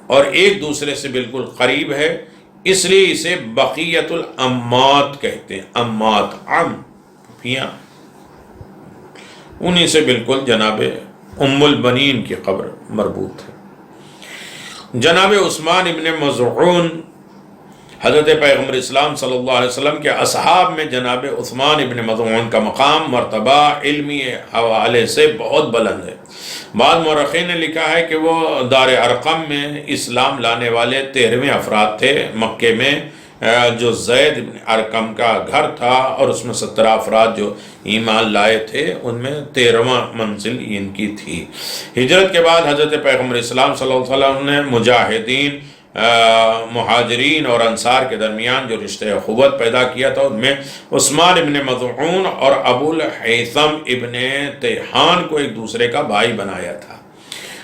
اور ایک دوسرے سے بالکل قریب ہے، اس لیے اسے بقیت الامات کہتے ہیں۔ امات پھیاں، انہی سے بالکل جناب ام البنین کی قبر مربوط ہے۔ جناب عثمان ابن مظعون، حضرت پیغمبر اسلام صلی اللہ علیہ وسلم کے اصحاب میں جناب عثمان ابن مظعون کا مقام مرتبہ علمی حوالے سے بہت بلند ہے۔ بعض مورخین نے لکھا ہے کہ وہ دار ارقم میں اسلام لانے والے 13ویں افراد تھے۔ مکے میں جو زید ابن ارقم کا گھر تھا اور اس میں 17 افراد جو ایمان لائے تھے، ان میں 13واں منزل ان کی تھی۔ ہجرت کے بعد حضرت پیغمبر اسلام صلی اللہ علیہ وسلم نے مجاہدین، مہاجرین اور انصار کے درمیان جو رشتہ اخوت پیدا کیا تھا، ان میں عثمان ابن مظعون اور ابو الحیثم ابن تیحان کو ایک دوسرے کا بھائی بنایا تھا۔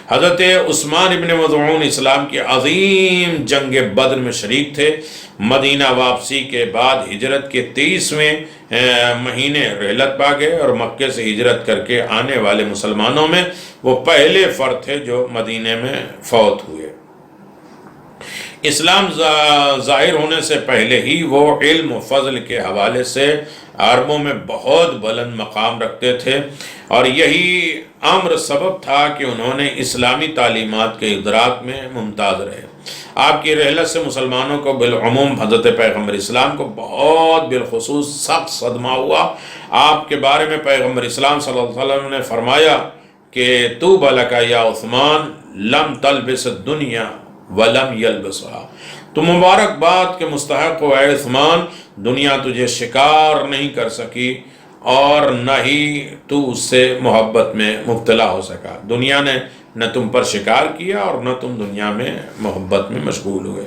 حضرت عثمان ابن مظعون اسلام کی عظیم جنگ بدر میں شریک تھے۔ مدینہ واپسی کے بعد ہجرت کے 23ویں مہینے رحلت پا گئے اور مکے سے ہجرت کر کے آنے والے مسلمانوں میں وہ پہلے فرد تھے جو مدینے میں فوت ہوئے۔ اسلام ظاہر ہونے سے پہلے ہی وہ علم و فضل کے حوالے سے عربوں میں بہت بلند مقام رکھتے تھے، اور یہی امر سبب تھا کہ انہوں نے اسلامی تعلیمات کے ادراک میں ممتاز رہے۔ آپ کی رحلت سے مسلمانوں کو بالعموم حضرت پیغمبر اسلام کو بہت بالخصوص سخت صدمہ ہوا۔ آپ کے بارے میں پیغمبر اسلام صلی اللہ علیہ وسلم نے فرمایا کہ طوبی لک یا عثمان لم تلبس الدنیا ولم یلبسها، تو مبارکباد کے مستحق ہو اے عثمان، دنیا تجھے شکار نہیں کر سکی اور نہ ہی تو اس سے محبت میں مبتلا ہو سکا۔ دنیا نے نہ تم پر شکار کیا اور نہ تم دنیا میں محبت میں مشغول ہوئے۔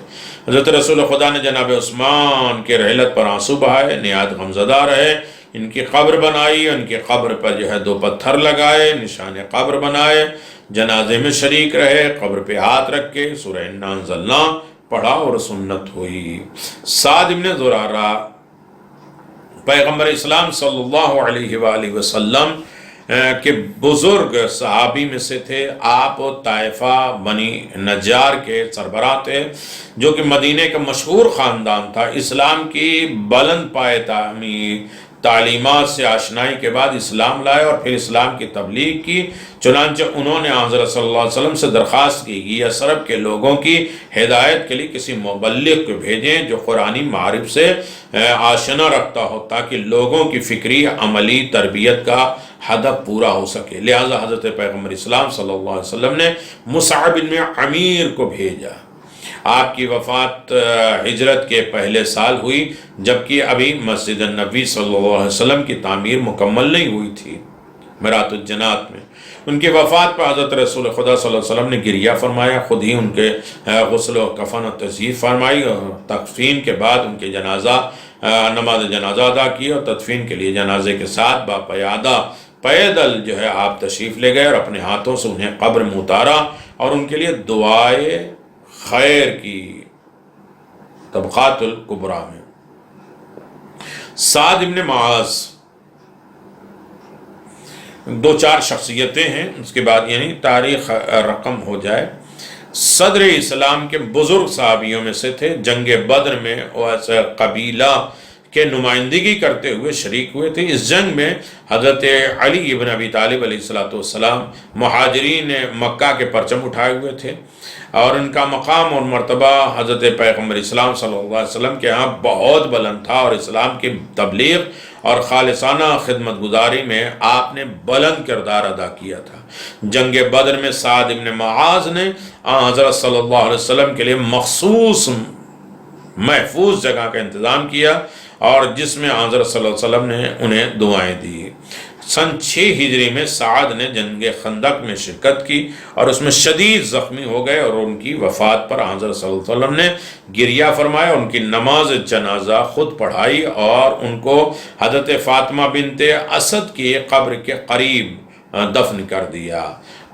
حضرت رسول خدا نے جناب عثمان کے رحلت پر آنسو بہائے، نہایت غمزدہ رہے، ان کی قبر بنائی، ان کی قبر پر 2 پتھر لگائے، نشان قبر بنائے، جنازے میں شریک رہے، قبر پہ ہاتھ رکھ کے سورہ انا انزلنا پڑھا اور سنت ہوئی۔ سعد بن زرارہ پیغمبر اسلام صلی اللہ علیہ وآلہ وسلم کے بزرگ صحابی میں سے تھے۔ آپ طائفہ بنی نجار کے سربراہ تھے، جو کہ مدینے کا مشہور خاندان تھا۔ اسلام کی بلند پائے تعلیمات سے آشنائی کے بعد اسلام لائے اور پھر اسلام کی تبلیغ کی۔ چنانچہ انہوں نے حضرت صلی اللہ علیہ وسلم سے درخواست کی کہ یثرب کے لوگوں کی ہدایت کے لیے کسی مبلغ کو بھیجیں جو قرآنی معارف سے آشنا رکھتا ہو، تاکہ لوگوں کی فکری عملی تربیت کا ہدف پورا ہو سکے۔ لہٰذا حضرت پیغمبر اسلام صلی اللہ علیہ وسلم نے مصعب بن عمیر کو بھیجا۔ آپ کی وفات ہجرت کے پہلے سال ہوئی، جبکہ ابھی مسجد النبی صلی اللہ علیہ وسلم کی تعمیر مکمل نہیں ہوئی تھی۔ میرات الجنات میں ان کی وفات پر حضرت رسول خدا صلی اللہ علیہ وسلم نے گریہ فرمایا، خود ہی ان کے غسل و کفن و تزییف فرمائی، اور تدفین کے بعد ان کے نماز جنازہ ادا کی، اور تدفین کے لیے جنازے کے ساتھ باقاعدہ پیدل آپ تشریف لے گئے اور اپنے ہاتھوں سے انہیں قبر میں اتارا اور ان کے لیے دعائے خیر کی۔ طبقات الکبریٰ میں سعد بن معاذ 2-4 شخصیتیں ہیں، اس کے بعد یعنی تاریخ رقم ہو جائے۔ صدر اسلام کے بزرگ صحابیوں میں سے تھے، جنگ بدر میں قبیلہ کے نمائندگی کرتے ہوئے شریک ہوئے تھے۔ اس جنگ میں حضرت علی ابن ابی طالب علیہ السلام مہاجرین مکہ کے پرچم اٹھائے ہوئے تھے، اور ان کا مقام اور مرتبہ حضرت پیغمبر اسلام صلی اللہ علیہ وسلم کے ہاں بہت بلند تھا، اور اسلام کی تبلیغ اور خالصانہ خدمت گزاری میں آپ نے بلند کردار ادا کیا تھا۔ جنگ بدر میں سعد بن معاذ نے حضرت صلی اللہ علیہ وسلم کے لیے مخصوص محفوظ جگہ کا انتظام کیا، اور جس میں حضرت صلی اللہ علیہ وسلم نے انہیں دعائیں دی۔ سن 6 ہجری میں سعد نے جنگ خندق میں شرکت کی اور اس میں شدید زخمی ہو گئے، اور ان کی وفات پر حضرت صلی اللہ علیہ وسلم نے گریہ فرمایا، ان کی نماز جنازہ خود پڑھائی اور ان کو حضرت فاطمہ بنت اسد کی قبر کے قریب دفن کر دیا۔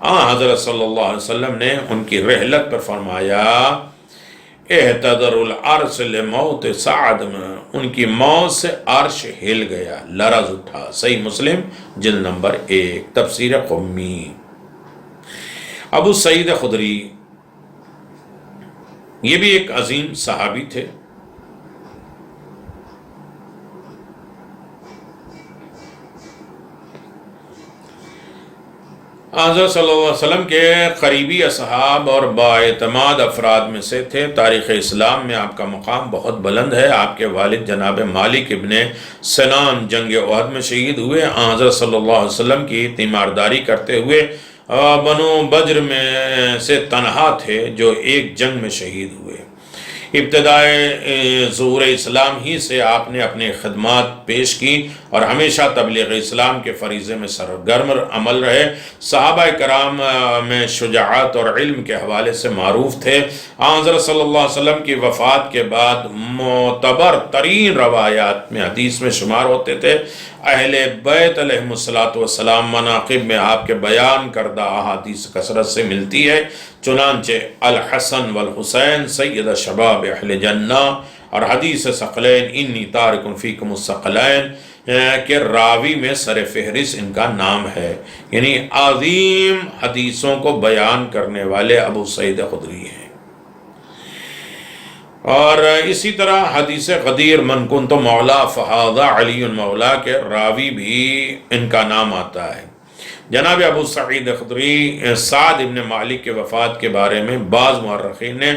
حضرت صلی اللہ علیہ وسلم نے ان کی رحلت پر فرمایا احتضر العرش لموت سعد، میں ان کی موت سے عرش ہل گیا، لرز اٹھا۔ صحیح مسلم جلد نمبر 1، تفسیر قمی۔ ابو سعید خدری یہ بھی ایک عظیم صحابی تھے۔ حضرت صلی اللہ علیہ وسلم کے قریبی اصحاب اور بااعتماد افراد میں سے تھے۔ تاریخ اسلام میں آپ کا مقام بہت بلند ہے۔ آپ کے والد جناب مالک ابن سنان جنگ احد میں شہید ہوئے۔ حضرت صلی اللہ علیہ وسلم کی تیمارداری کرتے ہوئے بنو بجر میں سے تنہا تھے جو ایک جنگ میں شہید ہوئے۔ ابتدائے ظہور اسلام ہی سے آپ نے اپنی خدمات پیش کی اور ہمیشہ تبلیغ اسلام کے فریضے میں سرگرم عمل رہے۔ صحابہ کرام میں شجاعت اور علم کے حوالے سے معروف تھے۔ حضرت صلی اللہ علیہ وسلم کی وفات کے بعد معتبر ترین روایات میں حدیث میں شمار ہوتے تھے۔ اہل بیت علیہم السلام مناقب میں آپ کے بیان کردہ احادیث کثرت سے ملتی ہے، چنانچہ الحسن والحسین سید شباب اہل جنہ اور حدیث ثقلین انی تارک فیکم الثقلین کے راوی میں سر فہرست ان کا نام ہے، یعنی عظیم حدیثوں کو بیان کرنے والے ابو سعید خدری ہیں۔ اور اسی طرح حدیث غدیر من کنت مولا فہذا علی مولا کے راوی بھی ان کا نام آتا ہے۔ جناب ابو سعید خدری سعد ابن مالک کے وفات کے بارے میں بعض مورخین نے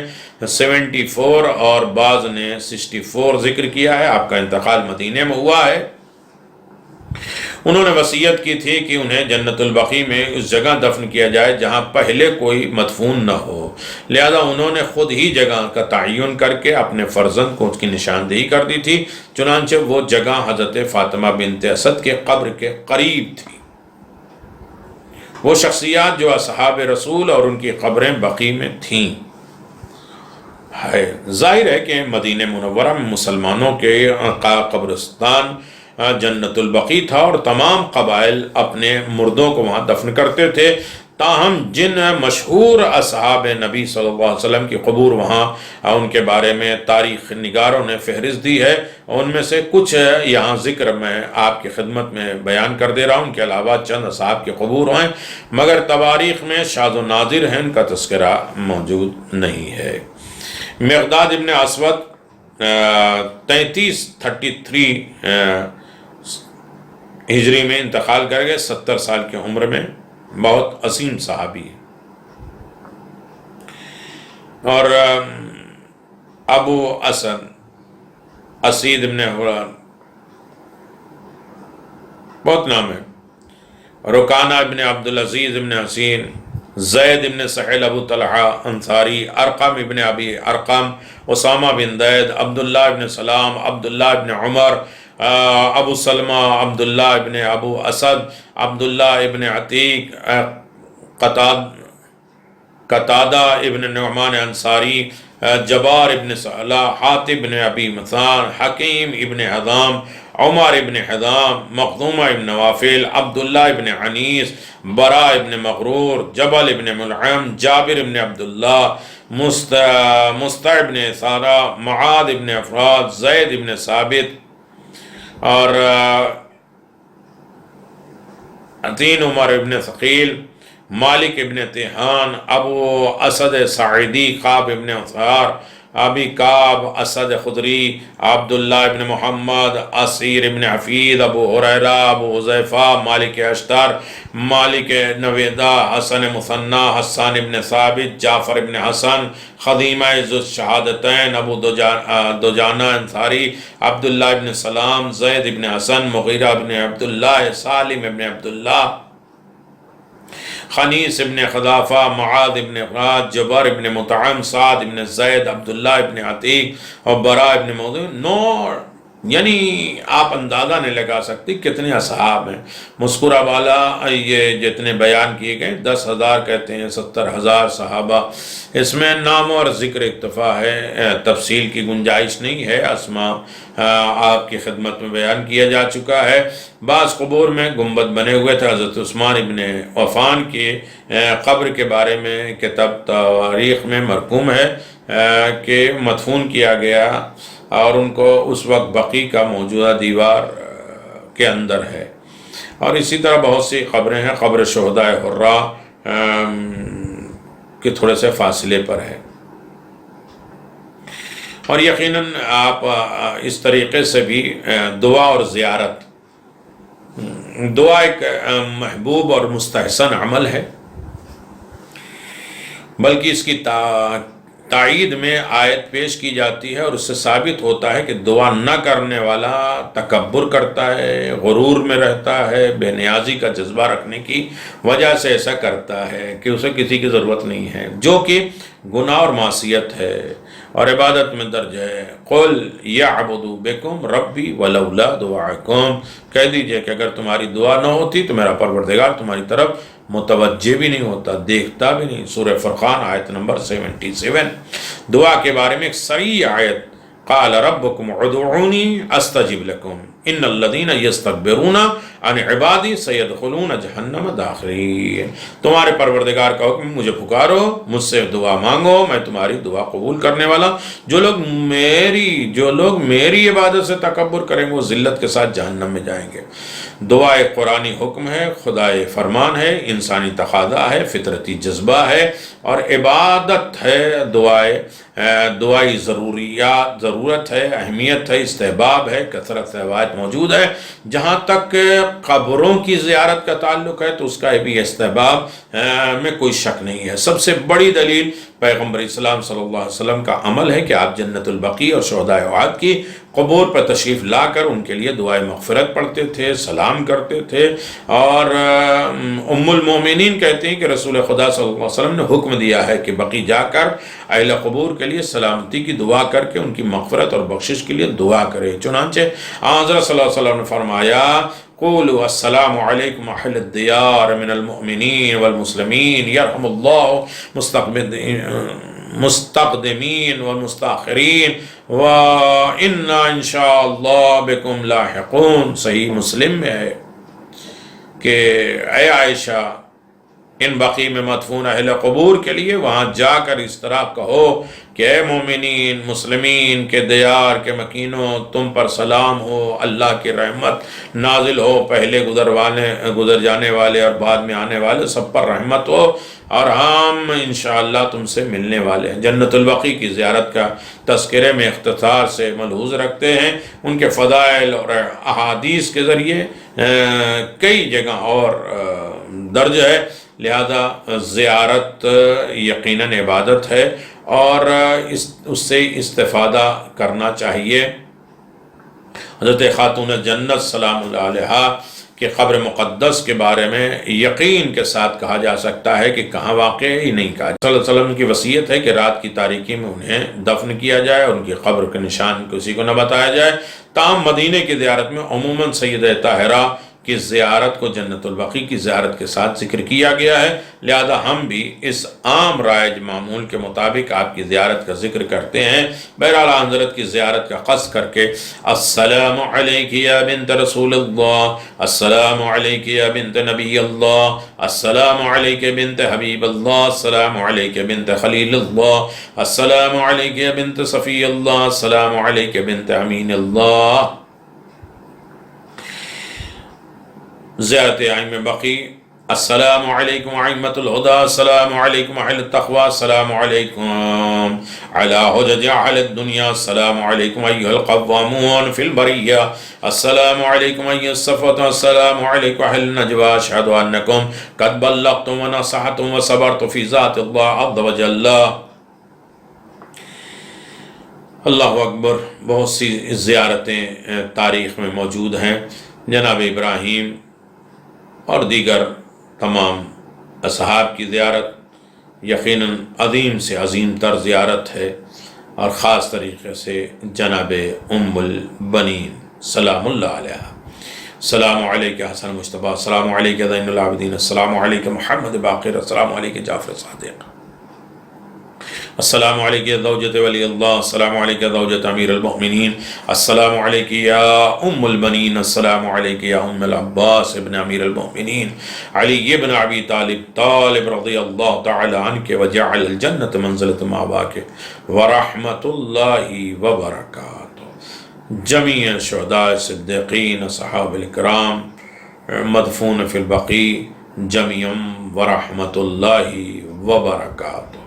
74 اور بعض نے 64 ذکر کیا ہے۔ آپ کا انتقال مدینے میں ہوا ہے۔ انہوں نے وصیت کی تھی کہ انہیں جنت البقیع میں اس جگہ دفن کیا جائے جہاں پہلے کوئی مدفون نہ ہو، لہذا انہوں نے خود ہی جگہ کا تعین کر کے اپنے فرزند کو اس کی نشاندہی کر دی تھی، چنانچہ وہ جگہ حضرت فاطمہ بنت اسد کے قبر کے قریب تھی۔ وہ شخصیات جو اصحاب رسول اور ان کی قبریں بقیع میں تھیں، ظاہر ہے کہ مدینہ منورہ میں مسلمانوں کے قبرستان جنت البقیع تھا اور تمام قبائل اپنے مردوں کو وہاں دفن کرتے تھے، تاہم جن مشہور اصحاب نبی صلی اللہ علیہ وسلم کی قبور وہاں ان کے بارے میں تاریخ نگاروں نے فہرست دی ہے، ان میں سے کچھ یہاں ذکر میں آپ کی خدمت میں بیان کر دے رہا ہوں۔ ان کے علاوہ چند اصحاب کی قبور ہیں، مگر تواریخ میں شاذ و نادر ہیں، ان کا تذکرہ موجود نہیں ہے۔ مقداد ابن اسود 33 ہجری میں انتقال کر گئے، 70 سال کی عمر میں، بہت عظیم صحابی ہے۔ اور ابو اسد اسید ابن حران بہت نام ہے، رکانہ ابن عبدالعزیز ابن حسین، زید ابن سہیل ابو طلحہ انصاری، ارقم ابن ابی ارقم، اسامہ بن زید، عبداللہ ابن سلام، عبداللہ ابن عمر، ابو سلمہ، عبداللہ ابن ابو اسد، عبداللہ ابن عتیق، قتادہ ابن نعمان انصاری، جبار ابن سعلہ، حاتب ابن ابی مثان، حکیم ابن حضام، عمر ابن حضام، مخزومہ ابن نوافل، عبداللہ ابن عنیس، برا ابن مغرور، جبل ابن ملعم، جابر ابن عبداللہ، مستع ابن سارہ، معاذ ابن افراد، زید ابن ثابت، اور عطین عمر ابن ثقیل، مالک ابن تیحان، ابو اسد ساعدی، قاب ابن اثار، ابی کعب اسد خدری، عبداللہ ابن محمد، اسیر ابن حفیظ، ابو ہریرہ، ابو حذیفہ، مالک اشتر، مالک نویدہ، حسن مثنی، حسان ابن ثابت، جعفر ابن حسن، خدیمہ ذو الشہادتین، ابو دجانہ انصاری، عبداللہ ابن سلام، زید ابن حسن، مغیرہ ابن عبداللہ، سالم ابن عبداللہ، خنیس ابن خضافہ، معاذ ابن افراد، جبر ابن مطعم، سعد ابن زید، عبداللہ ابن عتیق اور برا ابن موضوع، یعنی آپ اندازہ نہیں لگا سکتی کتنے اصحاب ہیں۔ مذکورہ والا یہ جتنے بیان کیے گئے 10,000 کہتے ہیں، 70,000 صحابہ، اس میں نام اور ذکر اکتفا ہے، تفصیل کی گنجائش نہیں ہے۔ اسماء آپ کی خدمت میں بیان کیا جا چکا ہے۔ بعض قبور میں گنبد بنے ہوئے تھے۔ حضرت عثمان ابن عفان کی قبر کے بارے میں کتاب تاریخ میں مرقوم ہے کہ مدفون کیا گیا اور ان کو اس وقت بقیع کا موجودہ دیوار کے اندر ہے۔ اور اسی طرح بہت سی قبریں ہیں۔ قبر شہداء حرہ کے تھوڑے سے فاصلے پر ہے۔ اور یقیناً آپ اس طریقے سے بھی دعا اور زیارت، دعا ایک محبوب اور مستحسن عمل ہے، بلکہ اس کی تائید میں آیت پیش کی جاتی ہے اور اس سے ثابت ہوتا ہے کہ دعا نہ کرنے والا تکبر کرتا ہے، غرور میں رہتا ہے، بے نیازی کا جذبہ رکھنے کی وجہ سے ایسا کرتا ہے کہ اسے کسی کی ضرورت نہیں ہے، جو کہ گناہ اور معصیت ہے اور عبادت میں درج ہے۔ قُلْ يَعْبُدُ بِكُمْ رَبِّي وَلَوْلَا دُعَاءُكُمْ، کہہ دیجئے کہ اگر تمہاری دعا نہ ہوتی تو میرا پروردگار تمہاری طرف متوجہ بھی نہیں ہوتا، دیکھتا بھی نہیں۔ سورہ فرقان آیت نمبر 77۔ دعا کے بارے میں ایک صریح آیت، قَالَ رَبُّكُمْ ادْعُونِي أَسْتَجِبْ لَكُمْ، ان الذین یستکبرون عن عبادی سیدخلون جہنم داخرین۔ تمہارے پروردگار کا حکم، مجھے پکارو، مجھ سے دعا مانگو، میں تمہاری دعا قبول کرنے والا۔ جو لوگ میری عبادت سے تکبر کریں گے وہ ذلت کے ساتھ جہنم میں جائیں گے۔ دعا ایک قرآنی حکم ہے، خدائے فرمان ہے، انسانی تقاضا ہے، فطرتی جذبہ ہے اور عبادت ہے۔ دعائی ضرورت ہے، اہمیت ہے، استحباب ہے، کثرت سے روایت موجود ہے۔ جہاں تک قبروں کی زیارت کا تعلق ہے تو اس کا بھی استحباب میں کوئی شک نہیں ہے۔ سب سے بڑی دلیل پیغمبر اسلام صلی اللہ علیہ وسلم کا عمل ہے کہ آپ جنت البقیع اور شہدائے احد کی قبور پر تشریف لا کر ان کے لیے دعائے مغفرت پڑھتے تھے، سلام کرتے تھے۔ اور ام المومنین کہتے ہیں کہ رسول خدا صلی اللہ علیہ وسلم نے حکم دیا ہے کہ بقیع جا کر اہل قبور کے لیے سلامتی کی دعا کر کے ان کی مغفرت اور بخشش کے لیے دعا کرے۔ چنانچہ حضرت صلی اللہ علیہ وسلم نے فرمایا قولوا السلام علیکم اہل الدیار من المؤمنین والمسلمین یرحم اللہ مستقدمین والمستاخرین وَإِنَّا إِنشَاءَ بِكُمْ لاحقون۔ صحیح مسلم میں ہے کہ اے عائشہ، ان بقیع میں مدفون اہل قبور کے لیے وہاں جا کر اس طرح کہو کہ اے مومنین مسلمین کے دیار کے مکینوں، تم پر سلام ہو، اللہ کی رحمت نازل ہو، پہلے گزر جانے والے اور بعد میں آنے والے سب پر رحمت ہو، اور ہم انشاءاللہ تم سے ملنے والے ہیں۔ جنت البقیع کی زیارت کا تذکرے میں اختصار سے ملحوظ رکھتے ہیں۔ ان کے فضائل اور احادیث کے ذریعے کئی جگہ اور درج ہے، لہذا زیارت یقیناً عبادت ہے اور اس سے استفادہ کرنا چاہیے۔ حضرت خاتون جنت سلام اللہ علیہا کہ قبر مقدس کے بارے میں یقین کے ساتھ کہا جا سکتا ہے کہ کہاں واقع ہے، ہی نہیں کہا۔ صلی اللہ علیہ وسلم کی وصیت ہے کہ رات کی تاریکی میں انہیں دفن کیا جائے اور ان کی قبر کے نشان کسی کو نہ بتایا جائے۔ تاہم مدینے کی زیارت میں عموماً سیدہ طاہرہ کی زیارت کو جنت البقیع کی زیارت کے ساتھ ذکر کیا گیا ہے، لہذا ہم بھی اس عام رائج معمول کے مطابق آپ کی زیارت کا ذکر کرتے ہیں۔ بہرحال حضرت کی زیارت کا قصد کر کے السلام علیک یا بنت رسول اللہ، السلام علیک یا بنت نبی اللہ، السلام علیک بنت حبیب اللہ، السلام علیک بنت خلیل اللہ، السلام علیک یا بنت صفی اللہ، السلام علیک بنت امین اللہ۔ زیارت ائمہ بقیع، السلام علیکم ائمۃ الہدی، السلام علیکم اہل التقوی، السلام علیکم علی حجج اہل الدنیا، السلام علیکم ایھا القوامون فی البریہ، السلام علیکم ایھا الصفوۃ، السلام علیکم اہل النجوى، اشہد انکم قد بلغتم ونصحتم وصبرتم فی ذات اللہ عز وجل۔ اللہ اکبر۔ بہت سی زیارتیں تاریخ میں موجود ہیں۔ جناب ابراہیم اور دیگر تمام اصحاب کی زیارت یقیناً عظیم سے عظیم تر زیارت ہے، اور خاص طریقے سے جناب ام البنین سلام اللہ علیہ، السلام علیکہ حسن مجتبیٰ، السلام علیکہ زین العابدین، السلام علیکہ محمد باقر، السلام علیکہ جعفر صادق، السلام علیکہ زوجۃ ولی اللہ، السلام علیکہ زوجۃ امیر المؤمنین، السلام علیکہ یا ام البنین، السلام علیکہ یا ام العباس ابن امیر المؤمنین علی ابن ابی طالب رضی اللہ تعالی عنہ وجعل الجنت منزلۃ مأواک ورحمۃ اللہ وبرکاتہ۔ جمیع شہداء صدیقین صحابہ الکرام مدفون فی البقیع جمیعا ورحمۃ اللہ وبرکاتہ۔